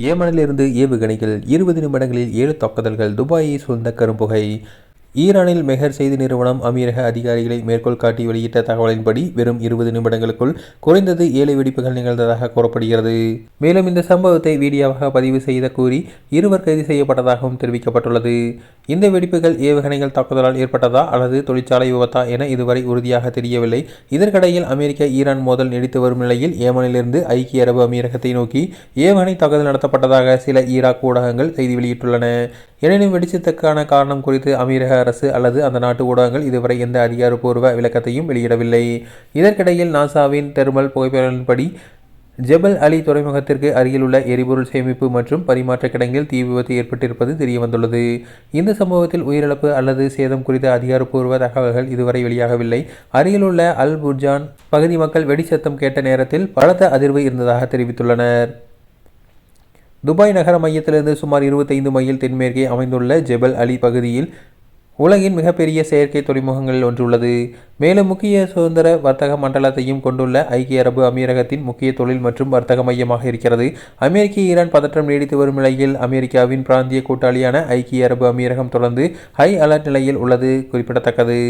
ஏமனிலிருந்து ஏவுகணைகள் 20 நிமிடங்களில் 7 தாக்குதல்கள். துபாயை சூழ்ந்த கரும்புகை. ஈரானில் மெஹர் செய்தி நிறுவனம் அமீரக அதிகாரிகளை மேற்கோள் காட்டி வெளியிட்ட தகவலின்படி வெறும் 20 நிமிடங்களுக்குள் குறைந்தது 7 வெடிப்புகள் நிகழ்ந்ததாக கூறப்படுகிறது. மேலும் இந்த சம்பவத்தை வீடியோவாக பதிவு செய்த கூறி இருவர் கைது செய்யப்பட்டதாகவும் தெரிவிக்கப்பட்டுள்ளது. இந்த வெடிப்புகள் ஏவுகணைகள் தாக்குதலால் ஏற்பட்டதா அல்லது தொழிற்சாலை விபத்தா என இதுவரை உறுதியாக தெரியவில்லை. இதற்கிடையில் அமெரிக்க ஈரான் மோதல் நீடித்து வரும் நிலையில் ஏமனிலிருந்து ஐக்கிய அரபு அமீரகத்தை நோக்கி ஏவுகணை தாக்குதல் நடத்தப்பட்டதாக சில ஈராக் ஊடகங்கள் செய்தி வெளியிட்டுள்ளன. எனினும் வெடிச்சத்துக்கான காரணம் குறித்து அமீரக அரசு அல்லது அந்த நாட்டு ஊடகங்கள் இதுவரை எந்த அதிகாரப்பூர்வ விளக்கத்தையும் வெளியிடவில்லை. இதற்கிடையில் நாசாவின் தெர்மல் புகைப்படங்களின்படி ஜெபல் அலி துறைமுகத்திற்கு அருகில் உள்ள எரிபொருள் சேமிப்பு மற்றும் பரிமாற்ற கிடங்கில் தீ விபத்து ஏற்பட்டிருப்பது தெரியவந்துள்ளது. இந்த சம்பவத்தில் உயிரிழப்பு அல்லது சேதம் குறித்த அதிகாரப்பூர்வ தகவல்கள் இதுவரை வெளியாகவில்லை. அருகிலுள்ள அல் புர்ஜான் பகுதி மக்கள் வெடிச்சத்தம் கேட்ட நேரத்தில் பலத்த அதிர்வு இருந்ததாக தெரிவித்துள்ளனர். துபாய் நகர மையத்திலிருந்து சுமார் 25 மைல் தென்மேற்கே அமைந்துள்ள ஜெபல் அலி பகுதியில் உலகின் மிகப்பெரிய செயற்கை துறைமுகங்களில் ஒன்றுள்ளது. மேலும் முக்கிய சுதந்திர வர்த்தக மண்டலத்தையும் கொண்டுள்ள ஐக்கிய அரபு அமீரகத்தின் முக்கிய தொழில் மற்றும் வர்த்தக மையமாக இருக்கிறது. அமெரிக்க ஈரான் பதற்றம் நீடித்து வரும் நிலையில் அமெரிக்காவின் பிராந்திய கூட்டாளியான ஐக்கிய அரபு அமீரகம் தொடர்ந்து ஹை அலர்ட் நிலையில் உள்ளது குறிப்பிடத்தக்கது.